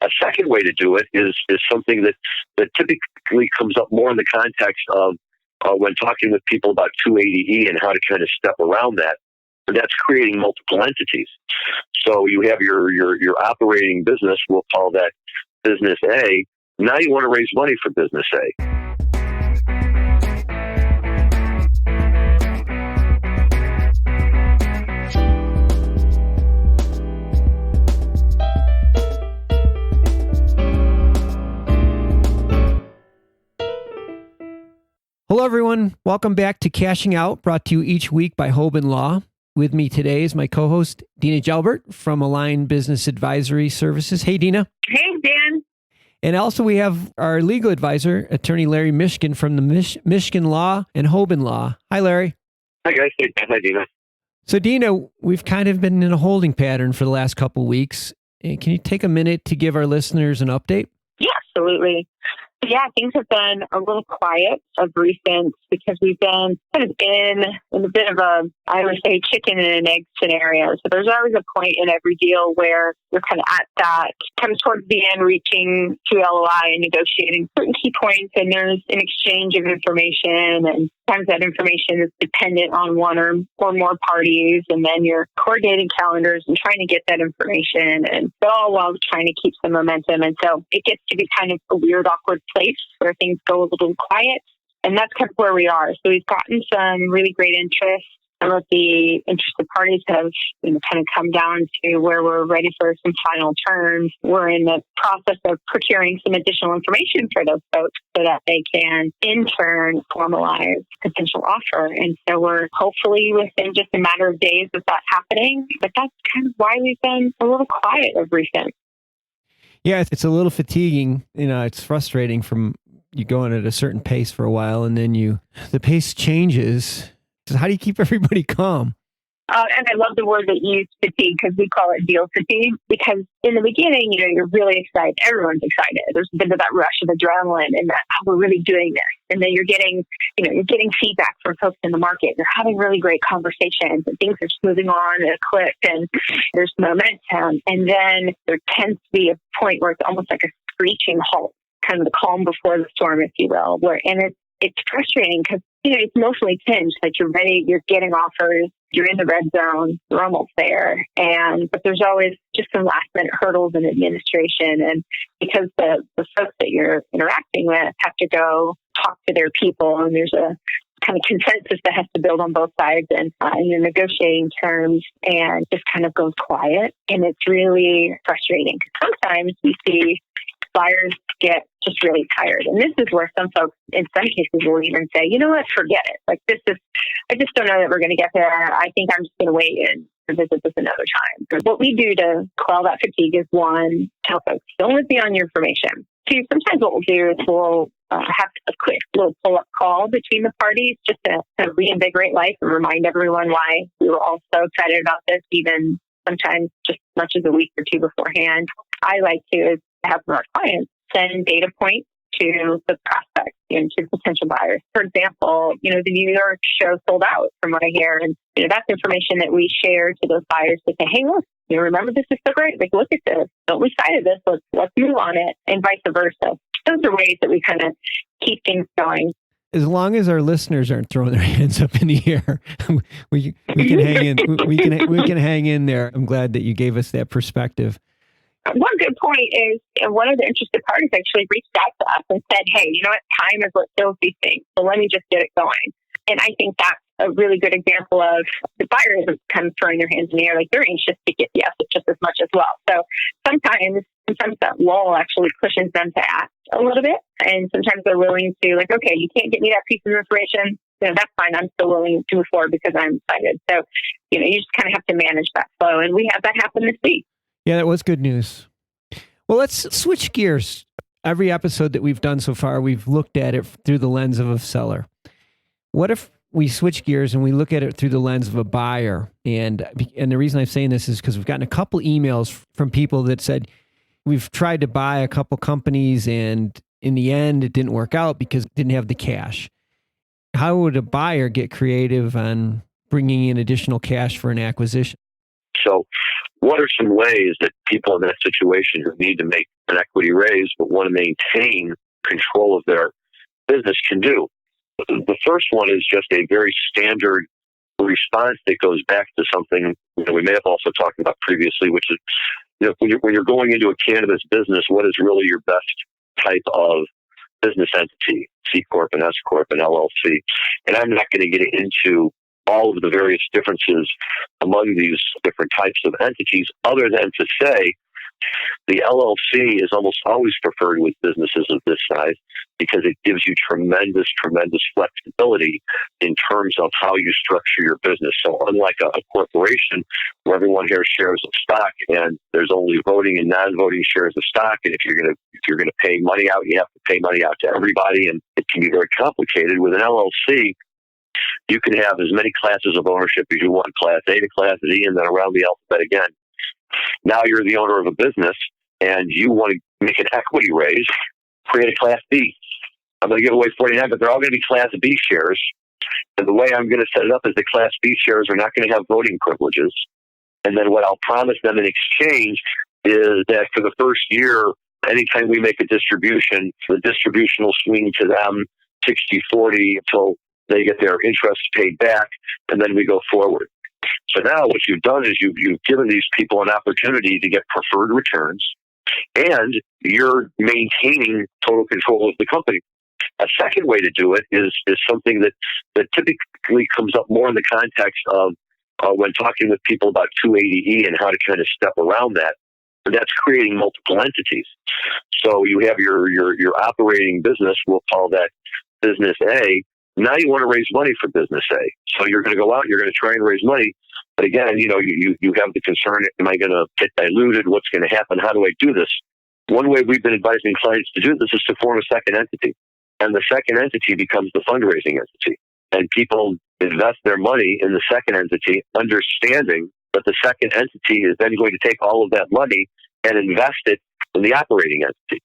A second way to do it is something that typically comes up more in the context of when talking with people about 280E and how to kind of step around that. And that's creating multiple entities. So you have your operating business, we'll call that business A. Now you want to raise money for business A. Hello, everyone. Welcome back to Cashing Out, brought to you each week by Hoban Law. With me today is my co-host, Dena Jalbert from Align Business Advisory Services. Hey, Dena. Hey, Dan. And also we have our legal advisor, attorney Larry Mishkin from the Mishkin Law and Hoban Law. Hi, Larry. Hi, guys. Hi, Dena. So, Dena, we've kind of been in a holding pattern for the last couple of weeks. Can you take a minute to give our listeners an update? Yeah, absolutely. Yeah, things have been a little quiet of recent because we've been kind of in a bit of a, I would say, chicken and an egg scenario. So there's always a point in every deal where you're kind of at that, kind of towards the end, reaching to LOI and negotiating certain key points, and there's an exchange of information, and sometimes that information is dependent on one or more parties, and then you're coordinating calendars and trying to get that information, and all while trying to keep some momentum. And so it gets to be kind of a weird, awkward place where things go a little quiet. And that's kind of where we are. So we've gotten some really great interest. Some of the interested parties have kind of come down to where we're ready for some final terms. We're in the process of procuring some additional information for those folks so that they can, in turn, formalize potential offer. And so we're hopefully within just a matter of days of that happening. But that's kind of why we've been a little quiet of recent. Yeah, it's a little fatiguing. It's frustrating from you going at a certain pace for a while, and then the pace changes. So how do you keep everybody calm? And I love the word that you use, fatigue, because we call it deal fatigue. Because in the beginning, you're really excited. Everyone's excited. There's a bit of that rush of adrenaline, and that we're really doing this. And then you're getting feedback from folks in the market. You're having really great conversations, and things are just moving on at a clip, and there's momentum. And then there tends to be a point where it's almost like a screeching halt, kind of the calm before the storm, if you will. It's frustrating because it's emotionally tinged. Like you're ready, you're getting offers, you're in the red zone, you're almost there, but there's always just some last minute hurdles in administration, and because the folks that you're interacting with have to go talk to their people, and there's a kind of consensus that has to build on both sides, and you're negotiating terms, and just kind of goes quiet, and it's really frustrating. Sometimes we see buyers get just really tired. And this is where some folks, in some cases, will even say, you know what, forget it. Like I just don't know that we're going to get there. I think I'm just going to wait and visit this another time. What we do to quell that fatigue is, one, tell folks, don't let me on your information. Two, sometimes what we'll do is we'll have a quick little pull-up call between the parties just to kind of reinvigorate life and remind everyone why we were all so excited about this, even sometimes just as much as a week or two beforehand. I like to have our clients send data points to the prospects and to potential buyers. For example, the New York show sold out from what I hear. And that's information that we share to those buyers to say, hey, look, remember this is so great. Like, look at this. Don't lose sight of this. Let's move on it, and vice versa. Those are ways that we kind of keep things going. As long as our listeners aren't throwing their hands up in the air, we can hang in. We can hang in there. I'm glad that you gave us that perspective. One good point is one of the interested parties actually reached out to us and said, hey, you know what? Time is what kills these things. So let me just get it going. And I think that's a really good example of the buyers kind of throwing their hands in the air. Like they're anxious to get the asset just as much as well. So sometimes that lull actually pushes them to act a little bit. And sometimes they're willing to okay, you can't get me that piece of information. That's fine. I'm still willing to move forward because I'm excited. So, you just kind of have to manage that flow. And we had that happen this week. Yeah, that was good news. Well, let's switch gears. Every episode that we've done so far, we've looked at it through the lens of a seller. What if we switch gears and we look at it through the lens of a buyer? And the reason I'm saying this is because we've gotten a couple emails from people that said, we've tried to buy a couple companies and in the end, it didn't work out because it didn't have the cash. How would a buyer get creative on bringing in additional cash for an acquisition? So what are some ways that people in that situation who need to make an equity raise but want to maintain control of their business can do? The first one is just a very standard response that goes back to something we may have also talked about previously, which is, when you're going into a cannabis business, what is really your best type of business entity? C Corp and S Corp and LLC. And I'm not going to get into all of the various differences among these different types of entities, other than to say the LLC is almost always preferred with businesses of this size because it gives you tremendous flexibility in terms of how you structure your business. So unlike a corporation where everyone here shares of stock and there's only voting and non-voting shares of stock, and if you're going to pay money out, you have to pay money out to everybody, and it can be very complicated. With an LLC, you can have as many classes of ownership as you want, Class A to Class Z, and then around the alphabet again. Now you're the owner of a business and you want to make an equity raise, create a Class B. I'm going to give away 49, but they're all going to be Class B shares. And the way I'm going to set it up is the Class B shares are not going to have voting privileges. And then what I'll promise them in exchange is that for the first year, anytime we make a distribution, the distribution will swing to them 60-40 until they get their interest paid back, and then we go forward. So now what you've done is you've given these people an opportunity to get preferred returns, and you're maintaining total control of the company. A second way to do it is something that typically comes up more in the context of when talking with people about 280E and how to kind of step around that. And that's creating multiple entities. So you have your operating business, we'll call that business A. Now you want to raise money for business A. So you're going to go out, you're going to try and raise money. But again, you have the concern, am I going to get diluted? What's going to happen? How do I do this? One way we've been advising clients to do this is to form a second entity. And the second entity becomes the fundraising entity. And people invest their money in the second entity, understanding that the second entity is then going to take all of that money and invest it in the operating entity.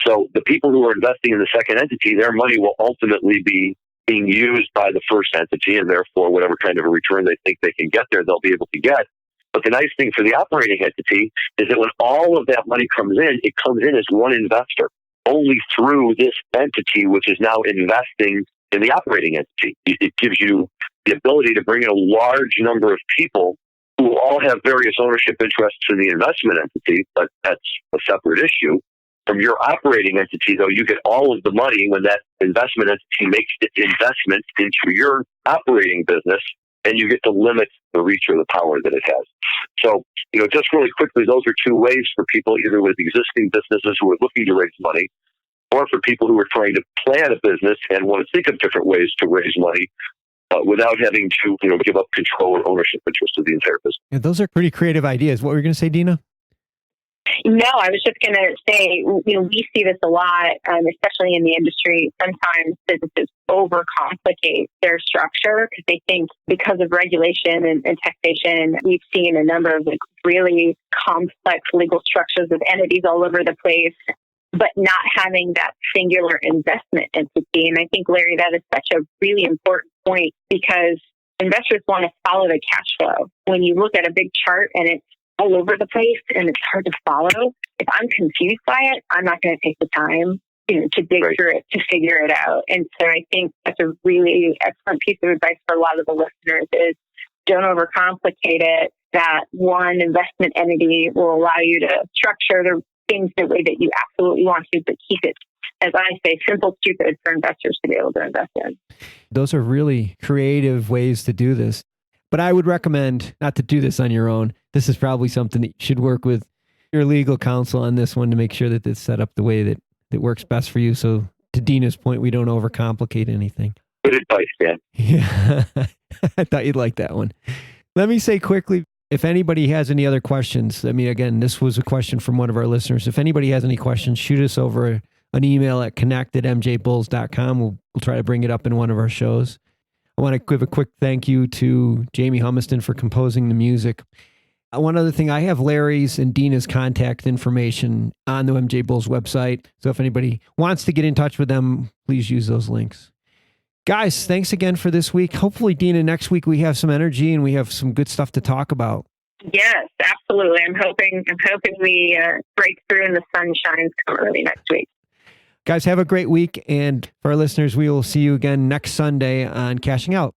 So the people who are investing in the second entity, their money will ultimately be being used by the first entity, and therefore whatever kind of a return they think they can get there, they'll be able to get. But the nice thing for the operating entity is that when all of that money comes in, it comes in as one investor, only through this entity, which is now investing in the operating entity. It gives you the ability to bring in a large number of people who all have various ownership interests in the investment entity, but that's a separate issue. From your operating entity, though, you get all of the money when that investment entity makes its investment into your operating business, and you get to limit the reach or the power that it has. So, just really quickly, those are two ways for people, either with existing businesses who are looking to raise money, or for people who are trying to plan a business and want to think of different ways to raise money without having to, give up control or ownership interest of the entire business. Yeah, those are pretty creative ideas. What were you going to say, Dena? No, I was just going to say, we see this a lot, especially in the industry. Sometimes businesses overcomplicate their structure because they think because of regulation and taxation, we've seen a number of really complex legal structures of entities all over the place, but not having that singular investment entity. And I think, Larry, that is such a really important point because investors want to follow the cash flow. When you look at a big chart and it's all over the place and it's hard to follow, if I'm confused by it, I'm not going to take the time to dig through it, to figure it out. And so I think that's a really excellent piece of advice for a lot of the listeners is don't overcomplicate it. That one investment entity will allow you to structure the things the way that you absolutely want to, but keep it, as I say, simple, stupid for investors to be able to invest in. Those are really creative ways to do this. But I would recommend not to do this on your own. This is probably something that you should work with your legal counsel on this one to make sure that it's set up the way that works best for you. So to Dena's point, we don't overcomplicate anything. Good advice, Dan. Yeah, I thought you'd like that one. Let me say quickly, if anybody has any other questions, again, this was a question from one of our listeners. If anybody has any questions, shoot us over an email at connect@mjbulls.com. We'll try to bring it up in one of our shows. I want to give a quick thank you to Jamie Humiston for composing the music. One other thing, I have Larry's and Dena's contact information on the MJ Bulls website. So if anybody wants to get in touch with them, please use those links. Guys, thanks again for this week. Hopefully, Dena, next week we have some energy and we have some good stuff to talk about. Yes, absolutely. I'm hoping we break through and the sun shines come early next week. Guys, have a great week. And for our listeners, we will see you again next Sunday on Cashing Out.